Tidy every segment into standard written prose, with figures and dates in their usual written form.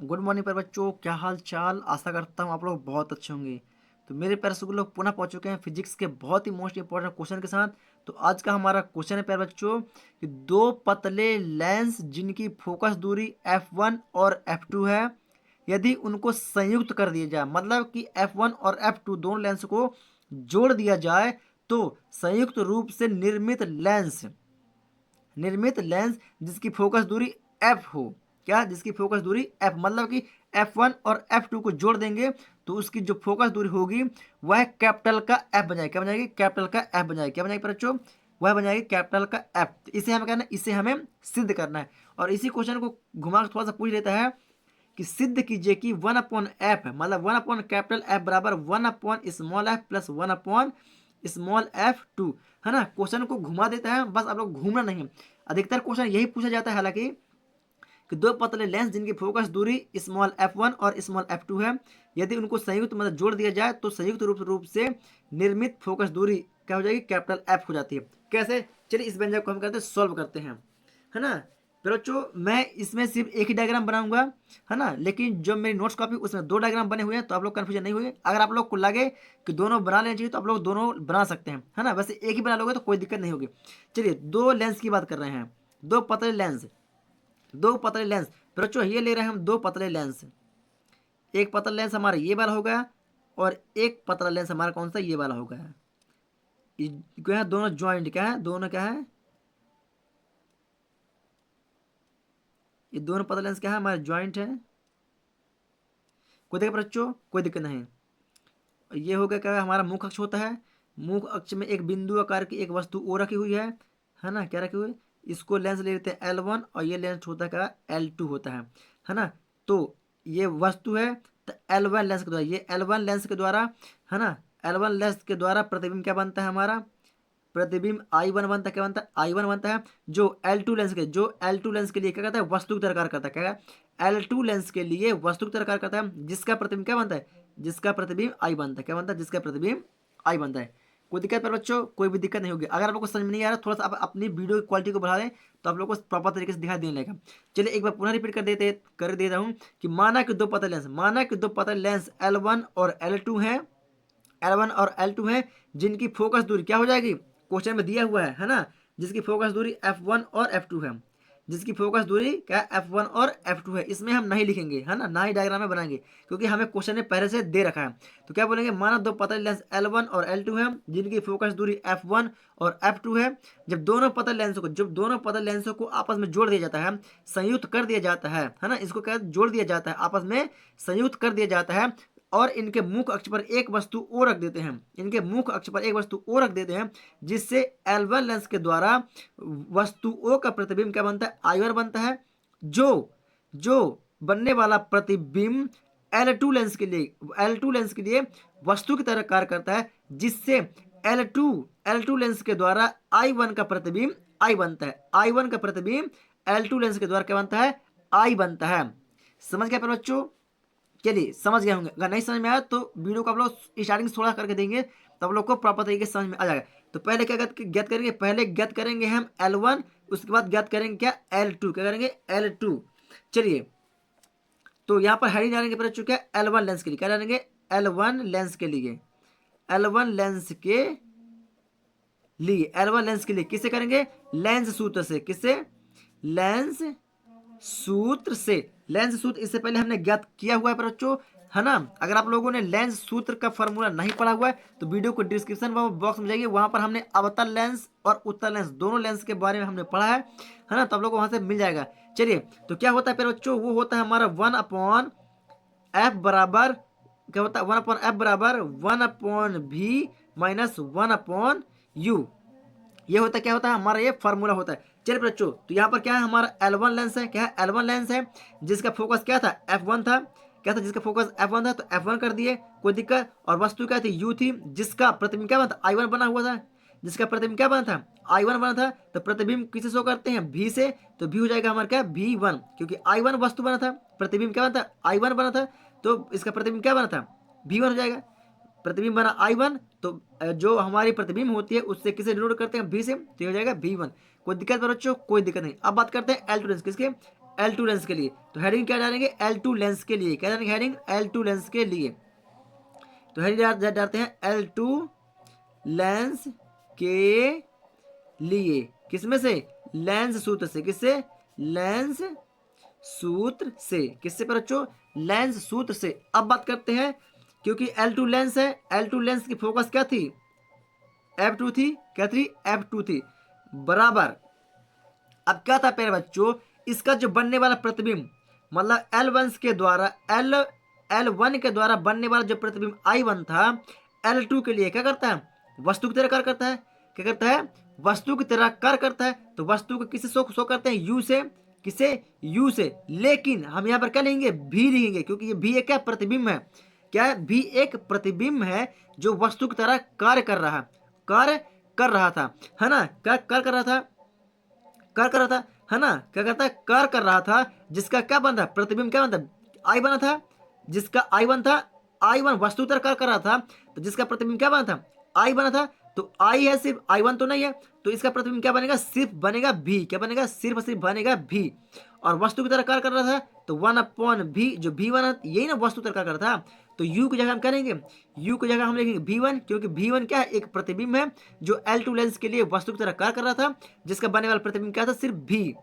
Good morning पर बच्चों, क्या हाल चाल। आशा करता हूँ आप लोग बहुत अच्छे होंगे। तो मेरे प्यारे स्कूल लोग पुनः पहुंच चुके हैं फिजिक्स के बहुत ही मोस्ट इंपॉर्टेंट क्वेश्चन के साथ। तो आज का हमारा क्वेश्चन है प्यारे बच्चों कि दो पतले लेंस जिनकी फोकस दूरी f1 और f2 है, यदि उनको संयुक्त कर दिया जाए, मतलब कि f1 और f2 दोनों लेंस को जोड़ दिया जाए, तो संयुक्त रूप से निर्मित लेंस जिसकी फोकस दूरी f हो। क्या? जिसकी फोकस दूरी f, मतलब कि f1 और f2 को जोड़ देंगे तो उसकी जो फोकस दूरी होगी वह कैपिटल का f बन जाएगी। क्या बन जाएगी? कैपिटल का f बन जाएगी। क्या बन जाएगी बच्चों? वह बन जाएगी कैपिटल का f। तो इसे हमें करना है, इसे हमें सिद्ध करना है। और इसी क्वेश्चन को घुमा के थोड़ा सा पूछ लेता है कि सिद्ध कीजिए कि 1/f, मतलब 1/कैपिटल F बराबर 1/स्मॉल f प्लस 1/स्मॉल f2। है ना? क्वेश्चन को घुमा देता है, बस आप लोग घूमना नहीं है। अधिकतर क्वेश्चन यही पूछा जाता है हालांकि कि दो पतले लेंस जिनकी फोकस दूरी स्मॉल f1 और स्मॉल f2 है, यदि उनको संयुक्त मतलब जोड़ दिया जाए तो संयुक्त रूप से निर्मित फोकस दूरी क्या हो जाएगी? कैपिटल F हो जाती है। कैसे? चलिए इस व्यंजक को हम करते सॉल्व करते हैं, है ना। फिर बच्चों मैं इसमें सिर्फ एक ही डायग्राम बनाऊंगा, है ना, लेकिन जो मेरी नोट्स कॉपी उसमें दो डायग्राम बने हुए हैं, तो आप लोग कन्फ्यूजन नहीं हुए। अगर आप लोग को लगे कि दोनों बना लेना चाहिए तो आप लोग दोनों बना सकते हैं, है ना। वैसे एक ही बना लोगे तो कोई दिक्कत नहीं होगी। चलिए दो लेंस की बात कर रहे हैं, दो पतले लेंस, दो पतले लेंस। फिर बच्चों ये ले रहे हैं हम दो पतले लेंस। एक पतला लेंस हमारा ये वाला होगा और एक पतला लेंस हमारा कौन सा? ये वाला होगा। क्या है? दोनों ज्वाइंट क्या है? दोनों क्या है? ये दोनों पतले लेंस क्या है? हमारा ज्वाइंट है। कोई दिक्कत बच्चों? कोई दिक्कत नहीं। ये हो गया क्या? हमारा मुख अक्ष होता है। मुख अक्ष में एक बिंदु आकार की एक वस्तु ओ रखी हुई है ना। क्या रखी हुई? इसको लेंस ले लेते हैं L1 और ये लेंस होता है क्या? L2 होता है ना। तो ये वस्तु है, तो L1 लेंस के द्वारा, ये L1 लेंस के द्वारा, है ना, L1 लेंस के द्वारा प्रतिबिंब क्या बनता है? हमारा प्रतिबिंब I1 बनता है। क्या बनता है? I1 बनता है। जो L2 लेंस के लिए क्या करता है? वस्तु की तरह कार्य करता है। क्या? L2 लेंस के लिए वस्तु की तरह कार्य करता है, जिसका प्रतिबिंब क्या बनता है? जिसका प्रतिबिंब I बनता है। क्या बनता है? जिसका प्रतिबिंब I बनता है। कोई दिक्कत पर बच्चों? कोई भी दिक्कत नहीं होगी। अगर आप लोग को समझ में नहीं आ रहा, थोड़ा सा आप अपनी वीडियो की क्वालिटी को बढ़ा दें तो आप लोग को प्रॉपर तरीके से दिखाई देने लगेगा। चलिए एक बार पुनः रिपीट कर देता हूँ कि माना कि दो पतले लेंस L1 और L2 हैं, L1 और L2 है, जिनकी फोकस दूरी क्या हो जाएगी? क्वेश्चन में दिया हुआ है ना, जिसकी फोकस दूरी F1 और F2 है। जिसकी फोकस दूरी क्या? F1 और F2 है। इसमें हम नहीं लिखेंगे, है ना, ना ही डायग्राम में बनाएंगे, क्योंकि हमें क्वेश्चन में पहले से दे रखा है। तो क्या बोलेंगे? माना दो पतले लेंस L1 और L2 है, जिनकी फोकस दूरी F1 और F2 है। जब दोनों पतले लेंसों को आपस में जोड़ दिया जाता है, संयुक्त कर दिया जाता है ना, इसको क्या जोड़ दिया जाता है, आपस में संयुक्त कर दिया जाता है, और इनके मुख अक्ष पर एक वस्तु ओ रख देते हैं, इनके मुख अक्ष पर एक वस्तु ओ रख देते हैं, जिससे L1 लेंस के द्वारा वस्तु ओ का प्रतिबिंब क्या बनता है? I1 बनता है। जो जो बनने वाला प्रतिबिंब L2 लेंस के लिए वस्तु की तरह कार्य करता है, जिससे L2 लेंस के द्वारा I1 का प्रतिबिंब I बनता है। I1 का प्रतिबिंब L2 लेंस के द्वारा क्या बनता है? I बनता है। समझ गया पर बच्चों? चलिए समझ गए होंगे। अगर नहीं समझ में आया तो वीडियो को आप लोग स्टार्टिंग से थोड़ा करके देंगे तो आप लोग को प्रॉपर तरीके से समझ में आ जाएगा। तो पहले क्या ज्ञात करेंगे? पहले ज्ञात करेंगे हम L1, उसके बाद ज्ञात करेंगे क्या? L2। क्या करेंगे? L2। चलिए तो यहाँ पर हेडिंग डालेंगे पहले चुके L1 लेंस के लिए। क्या डालेंगे? L1 लेंस के लिए। L1 लेंस के लिए L1 लेंस के लिए किससे करेंगे? लेंस सूत्र से। किससे? लेंस सूत्र से। लेंस सूत्र इससे पहले हमने ज्ञात किया हुआ है बच्चों, है ना। अगर आप लोगों ने लेंस सूत्र का फॉर्मूला नहीं पढ़ा हुआ है तो वीडियो को डिस्क्रिप्शन बॉक्स में जाइए, वहां पर हमने अवतल लेंस और उत्तल लेंस दोनों लेंस के बारे में हमने पढ़ा है ना, तो आप लोग को वहां से मिल जाएगा। चलिए तो क्या होता है फिर बच्चों? वो होता है हमारा 1/f बराबर, क्या होता है? 1/f बराबर 1/v माइनस 1/u। ये होता है, क्या होता है? हमारा ये फार्मूला होता है। चलिए बच्चों तो यहाँ पर क्या है? हमारा L1 लेंस है। क्या है? L1 लेंस है, जिसका फोकस क्या था? F1 था। क्या था? जिसका फोकस F1 था, तो F1 कर दिए, कोई दिक्कत। और वस्तु क्या थी? U थी, जिसका प्रतिबिंब क्या बना था? I1 बना हुआ था। जिसका प्रतिबिंब क्या बना था? I1 बना था। तो प्रतिबिंब किसे शो करते हैं? V से। तो V हो जाएगा हमारा क्या? V1, क्योंकि I1 वस्तु बना था, प्रतिबिंब क्या बना था? I1 बना था, तो इसका प्रतिबिंब क्या बना था? V1 हो जाएगा। प्रतिबिंब बना I1, तो जो हमारी प्रतिबिंब होती है उससे किसे डिनोट करते हैं? V से, तो हो जाएगा V1। कोई दिक्कत बच्चों? कोई दिक्कत नहीं। अब बात करते हैं L2 लेंस। किसके? L2 लेंस के लिए। तो हेडिंग क्या डालेंगे, L2 लेंस के लिए। क्या डालेंगे हेडिंग, L2 लेंस के लिए। तो हेडिंग डालते हैं L2 लेंस के लिए, किसमें से, लेंस सूत्र से। किससे, लेंस सूत्र से। किससे पर बच्चों, लेंस सूत्र से। अब बात करते हैं, क्योंकि L2 लेंस है, L2 लेंस की फोकस क्या थी, F2 थी। क्या थी, F2 थी, बराबर। अब क्या था प्यारे बच्चों, इसका जो बनने वाला प्रतिबिंब, मतलब L1 के द्वारा L1 के द्वारा बनने वाला जो प्रतिबिंब I1 था, L2 के लिए क्या करता है, वस्तु की तरह कार्य करता है। क्या करता है, वस्तु की तरह कार्य करता है। तो वस्तु को किससे शो करते हैं, U से। किसे, U से। लेकिन हम यहाँ पर क्या लिखेंगे, भी लिखेंगे, क्योंकि ये भी एक क्या प्रतिबिंब है। क्या है, भी एक प्रतिबिंब है जो वस्तु की तरह कार्य कर रहा था, है ना। क्या कार्य कर रहा था, कर रहा था, है ना। क्या करता है, कर रहा था, जिसका क्या बनता, प्रतिबिंब क्या बनता, आई बना था। जिसका I1 था, I1 वस्तु तरह कर रहा था, तो जिसका प्रतिबिंब क्या बना था, आई बना था। तो आई है सिर्फ, I1 तो नहीं है, तो इसका प्रतिबिंब क्या बनेगा, सिर्फ बनेगा भी। क्या बनेगा, सिर्फ सिर्फ बनेगा भी। और वस्तु की तरह कार्य कर रहा था, तो 1/v, जो भी बना यही ना वस्तु तरह कार्य कर रहा था। तो U की जगह हम करेंगे, U की जगह हम लिखेंगे V1, क्योंकि V1 क्या है, एक प्रतिबिंब है जो L2 लेंस के लिए वस्तु की तरह कार्य कर रहा था, जिसका बनने वाला प्रतिबिंब क्या था, सिर्फ भी।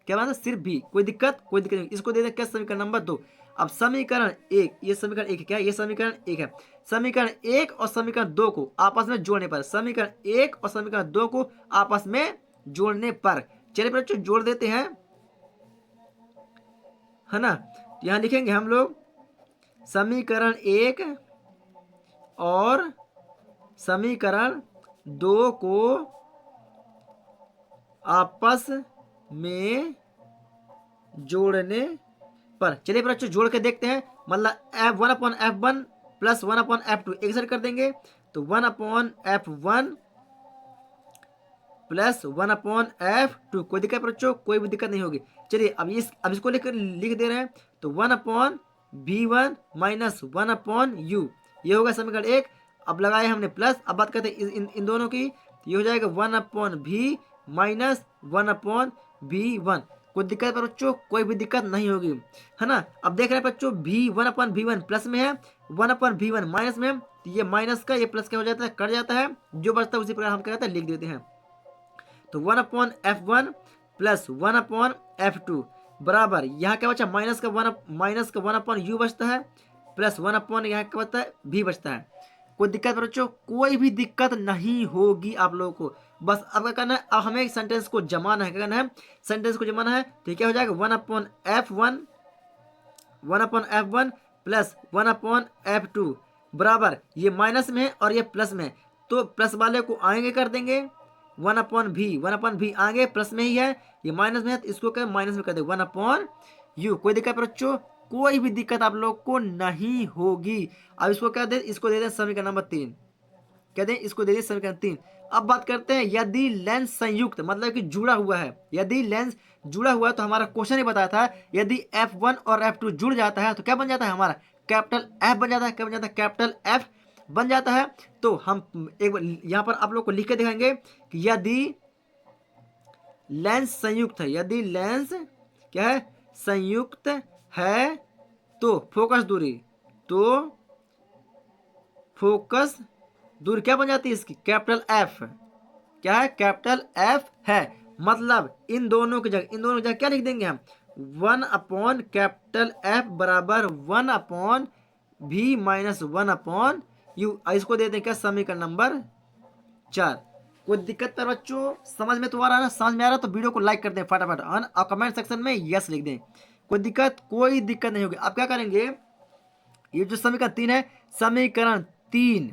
क्या बना था, सिर्फ भी। कोई दिक्कत नहीं। इसको दे दे क्या, समीकरण नंबर 2। अब समीकरण 1, ये समीकरण 1 क्या है, ये समीकरण 1 है। समीकरण 1 और समीकरण 2 को आपस में जोड़ने पर, समीकरण 1 और समीकरण 2 को आपस में जोड़ने पर, चलिए बच्चों जोड़ देते हैं, है ना। तो यहां लिखेंगे हम लोग समीकरण 1 और समीकरण 2 को आपस में जोड़ने पर। चलिए बच्चों जोड़ के देखते हैं। मतलब F1/F1 प्लस 1/F2 एक साइड कर देंगे, तो 1/F1 प्लस 1/F2। कोई दिक्कत बच्चों, कोई भी दिक्कत नहीं होगी। चलिए अब इसको लिख दे रहे हैं, तो 1/V1 माइनस 1/U, ये होगा समीकरण 1। अब लगाए हमने प्लस। अब बात करते हैं इन दोनों की, तो ये हो जाएगा 1/V माइनस 1/V1। कोई दिक्कत पर बच्चों, कोई भी दिक्कत नहीं होगी, है ना। अब देख रहे हैं बच्चों, भी 1/V1 प्लस में है, 1/V1 माइनस में है, तो ये माइनस का ये प्लस क्या हो जाता है, कट जाता है। जो बचता है उसी प्रकार हम क्या कहते हैं, लिख देते हैं। तो 1/F1 प्लस 1/F2 बराबर, यहाँ क्या बचा, माइनस का 1/U बचता है, प्लस 1/ यहाँ क्या बचता है, भी बचता है। कोई दिक्कत बच्चों, कोई भी दिक्कत नहीं होगी आप लोगों को। बस अब क्या करना है, अब हमें सेंटेंस को जमाना है। क्या करना है, सेंटेंस को जमाना है। तो क्या हो जाएगा, 1/F1 प्लस 1/F2 बराबर, ये माइनस में है और ये प्लस में है, तो प्लस वाले को आगे कर देंगे, 1/V आगे प्लस में ही है, ये माइनस में है, तो इसको क्या माइनस में कर दे, 1/U। कोई दिक्कत बच्चों, कोई भी दिक्कत आप लोग को नहीं होगी। अब इसको क्या दे, इसको दे दें समीकरण नंबर 3। क्या दें, इसको दे दें समीकरण 3। अब बात करते हैं, यदि लेंस संयुक्त मतलब कि जुड़ा हुआ है, यदि लेंस जुड़ा हुआ है, तो हमारा क्वेश्चन ही बताया था, यदि F1 और F2 जुड़ जाता है तो क्या बन जाता है, हमारा कैपिटल F बन जाता है। क्या बन जाता है, कैपिटल F बन जाता है। तो हम एक बार यहाँ पर आप लोग को लिख के दिखाएंगे कि यदि लेंस संयुक्त है, यदि लेंस क्या है, संयुक्त है, तो फोकस दूरी, तो फोकस दूरी क्या बन जाती है इसकी, कैपिटल F। क्या है, कैपिटल F है। मतलब इन दोनों की जगह क्या लिख देंगे हम, 1/ कैपिटल F बराबर 1/V माइनस 1/U। इसको दे दें क्या, समीकरण नंबर 4। कोई दिक्कत है बच्चों, समझ में तो आ रहा है ना, समझ में आ रहा है तो वीडियो को लाइक कर दें फटाफट और कमेंट सेक्शन में यस लिख दें। कोई दिक्कत नहीं होगी। अब क्या करेंगे, ये जो समीकरण 3 है, समीकरण 3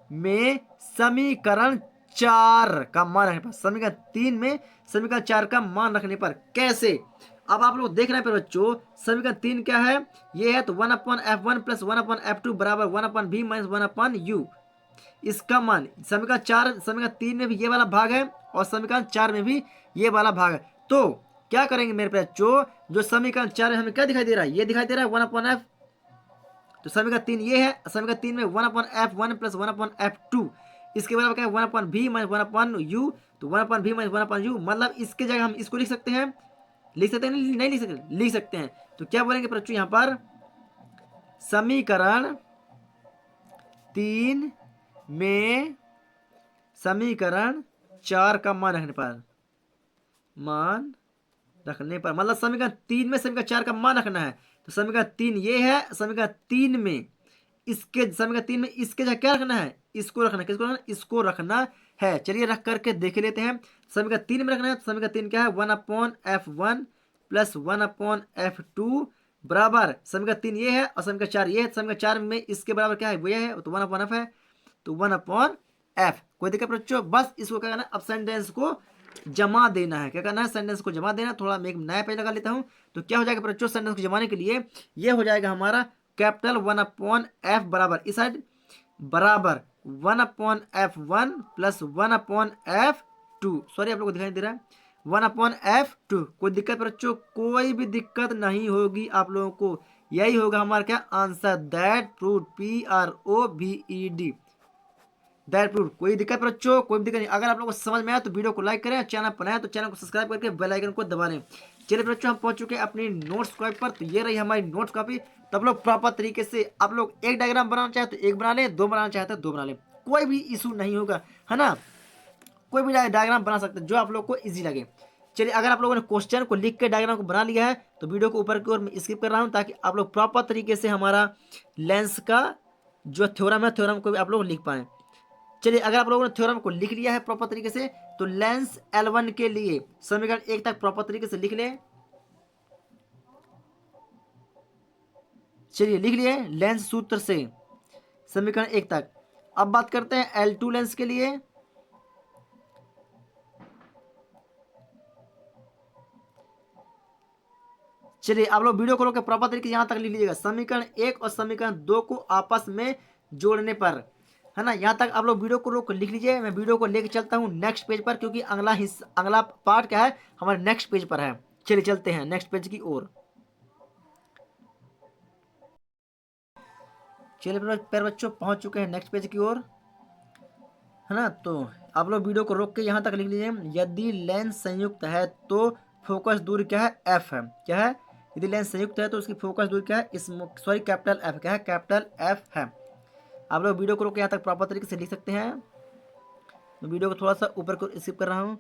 में समीकरण 4 का मान रखने पर, समीकरण 3 में समीकरण 4 का मान रखने पर कैसे। अब आप लोग देख रहे हैं बच्चों, समीकरण 3 क्या है, ये है, तो 1/F1 प्लस 1/F2 बराबर 1/V माइनस 1/U। इसका मान समीकरण 3 में भी ये वाला भाग है और समीकरण 4 में भी ये वाला भाग है। तो क्या करेंगे मेरे बच्चों, जो समीकरण 4 में हमें क्या दिखाई दे रहा है, ये दिखाई दे रहा है 1/F। तो समीकरण 3 ये है, समीकरण 3 में 1/F1 प्लस 1/F2, इसके बराबर क्या है, 1/V माइनस 1/U। तो 1/V माइनस 1/U, मतलब इसके जगह हम इसको लिख सकते हैं, लिख सकते हैं नहीं लिख सकते, लिख सकते हैं। तो क्या बोलेंगे बच्चों यहाँ पर, समीकरण 3 में समीकरण 4 का मान रखने पर, मतलब समीकरण 3 में समीकरण 4 का मान रखना है। तो समीकरण 3 ये है, समीकरण 3 में इसके जगह क्या रखना है, इसको रखना है। किसको रखना है, इसको रखना है। चलिए रख करके देख लेते हैं। समीकरण 3 में रखना है। तो समीकरण 3 क्या है, 1/f1 प्लस 1/f2 बराबर, समीकरण 3 ये है और समीकरण 4 ये है। समीकरण 4 में इसके बराबर क्या है, वो ये है, तो 1/f है, तो 1/f। कोई दिक्कत बच्चों, बस इसको क्या करना है, अब सेंटेंस को जमा देना है। क्या करना है, सेंटेंस को जमा देना। थोड़ा मैं एक नया पेज लगा लेता हूं। तो क्या हो जाएगा बच्चों, सेंटेंस को जमाने के लिए ये हो जाएगा हमारा कैपिटल 1/f बराबर, इस साइड बराबर 1/f1 प्लस 1/f2। सॉरी आप लोग को दिखाई दे रहा है 1/f2। कोई दिक्कत बच्चों, कोई भी दिक्कत नहीं होगी आप लोगों को। यही होगा हमारा क्या answer, that proved, PROVED, that proved. कोई दिक्कत बच्चों, कोई दिक्कत नहीं। अगर आप लोगों को समझ में आया तो वीडियो को लाइक करें, चैनल पर नया तो चैनल को सब्सक्राइब करके बेल आइकन को दबा लें। चलिए बच्चों, हम पहुंच चुके हैं अपनी नोट्स कॉपी पर। तो ये रही हमारी नोट्स कॉपी। तब लोग प्रॉपर तरीके से आप लोग एक डायग्राम बनाना चाहे तो एक बना लें, दो बनाना चाहते हैं दो बना लें, कोई भी इशू नहीं होगा, है ना। कोई भी डायग्राम बना सकते हैं जो आप लोग को ईजी लगे। चलिए, अगर आप लोगों ने क्वेश्चन को लिख के डायग्राम को बना लिया है तो वीडियो को ऊपर की ओर स्किप कर रहा हूँ, ताकि आप लोग प्रॉपर तरीके से हमारा लेंस का जो थ्योरम है, थ्योरम को भी आप लोग लिख पाए। चलिए, अगर आप लोगों ने थ्योरम को लिख लिया है प्रॉपर तरीके से, तो लेंस L1 के लिए समीकरण 1 तक प्रॉपर तरीके से लिख लें। चलिए लिख लिए लेंस सूत्र से समीकरण 1 तक। अब बात करते हैं L2 लेंस के लिए। चलिए आप लोग वीडियो को रोक के प्रॉपर तरीके से यहाँ तक लिख लीजिएगा। समीकरण 1 और समीकरण 2 को आपस में जोड़ने पर, है ना, यहाँ तक आप लोग वीडियो को रोक कर लिख लीजिए। मैं वीडियो को लेके चलता हूँ नेक्स्ट पेज पर, क्योंकि अगला पार्ट क्या है, हमारे नेक्स्ट पेज पर है। चलिए चलते हैं नेक्स्ट पेज की ओर। चलिए प्यारे बच्चों, पहुंच चुके हैं नेक्स्ट पेज की ओर, है ना। तो आप लोग वीडियो को रोक के यहाँ तक लिख लीजिए। यदि लेंस संयुक्त है तो फोकस दूरी क्या है, F है। क्या है, यदि लेंस संयुक्त है तो उसकी फोकस दूरी क्या है, कैपिटल F। क्या है, कैपिटल F है। आप लोग वीडियो को रोक के यहाँ तक प्रॉपर तरीके से लिख सकते हैं। मैं वीडियो को थोड़ा सा ऊपर को स्किप कर रहा हूँ।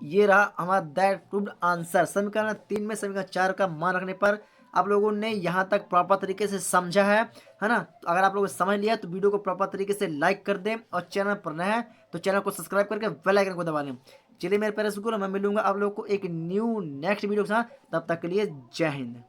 ये रहा हमारा दैट प्रूव्ड आंसर। समीकरण 3 में समीकरण 4 का मान रखने पर आप लोगों ने यहाँ तक प्रॉपर तरीके से समझा है ना। तो अगर आप लोगों ने समझ लिया तो वीडियो को प्रॉपर तरीके से लाइक कर दें, और चैनल पर नया है तो चैनल को सब्सक्राइब करके बेल आइकन को दबा लें। चलिए मेरे प्यारे स्कूल, मैं मिलूंगा आप लोगों को एक न्यू नेक्स्ट वीडियो के साथ। तब तक के लिए जय हिंद।